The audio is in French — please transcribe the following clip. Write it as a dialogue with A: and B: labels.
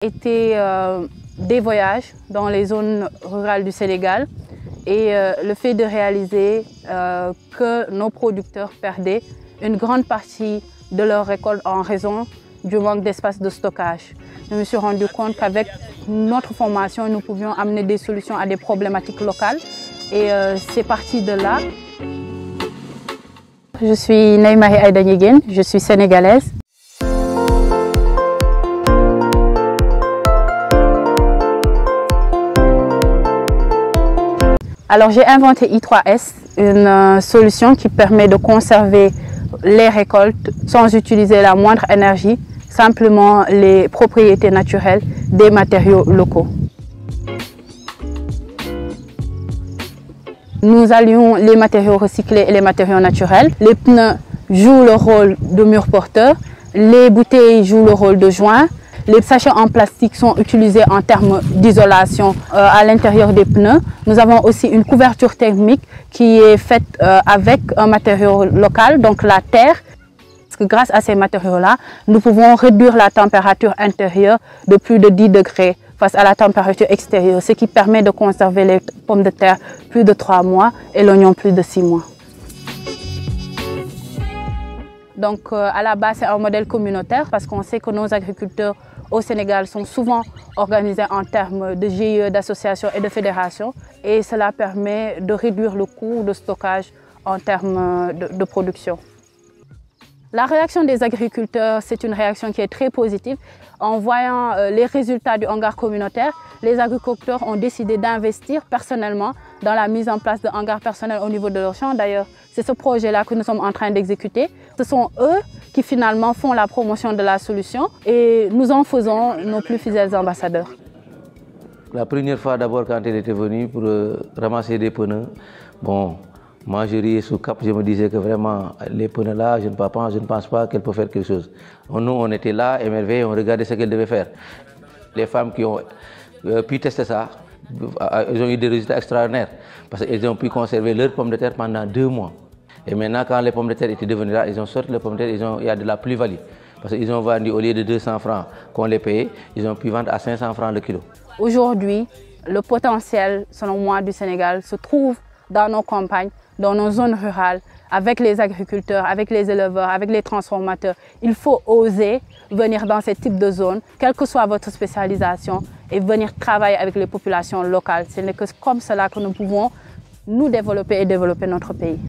A: Été des voyages dans les zones rurales du Sénégal et le fait de réaliser que nos producteurs perdaient une grande partie de leur récolte en raison du manque d'espace de stockage. Je me suis rendu compte qu'avec notre formation, nous pouvions amener des solutions à des problématiques locales et c'est parti de là. Je suis Naïmarie Aïda Ndiéguène, je suis sénégalaise. Alors j'ai inventé I3S, une solution qui permet de conserver les récoltes sans utiliser la moindre énergie, simplement les propriétés naturelles des matériaux locaux. Nous allions les matériaux recyclés et les matériaux naturels. Les pneus jouent le rôle de mur porteur, les bouteilles jouent le rôle de joint. Les sachets en plastique sont utilisés en termes d'isolation à l'intérieur des pneus. Nous avons aussi une couverture thermique qui est faite avec un matériau local, donc la terre. Parce que grâce à ces matériaux-là, nous pouvons réduire la température intérieure de plus de 10 degrés face à la température extérieure, ce qui permet de conserver les pommes de terre plus de 3 mois et l'oignon plus de 6 mois. Donc à la base, c'est un modèle communautaire parce qu'on sait que nos agriculteurs au Sénégal sont souvent organisés en termes de GIE, d'associations et de fédérations et cela permet de réduire le coût de stockage en termes de production. La réaction des agriculteurs, c'est une réaction qui est très positive. En voyant les résultats du hangar communautaire, les agriculteurs ont décidé d'investir personnellement dans la mise en place de hangars personnels au niveau de leur champ. D'ailleurs, c'est ce projet-là que nous sommes en train d'exécuter. Ce sont eux qui finalement font la promotion de la solution et nous en faisons nos plus fidèles ambassadeurs.
B: La première fois d'abord quand elle était venue pour ramasser des pneus, bon, moi je riais sous cap, je me disais que vraiment les pneus là, je ne pense pas qu'elle peut faire quelque chose. Nous on était là, émerveillés, on regardait ce qu'elle devait faire. Les femmes qui ont pu tester ça, ils ont eu des résultats extraordinaires parce qu'ils ont pu conserver leurs pommes de terre pendant 2 mois. Et maintenant, quand les pommes de terre étaient devenues là, ils ont sorti les pommes de terre, il y a de la plus-value. Parce qu'ils ont vendu, au lieu de 200 francs qu'on les payait, ils ont pu vendre à 500 francs le kilo.
A: Aujourd'hui, le potentiel, selon moi, du Sénégal se trouve dans nos campagnes, dans nos zones rurales, avec les agriculteurs, avec les éleveurs, avec les transformateurs. Il faut oser venir dans ce type de zone, quelle que soit votre spécialisation, et venir travailler avec les populations locales. Ce n'est que comme cela que nous pouvons nous développer et développer notre pays.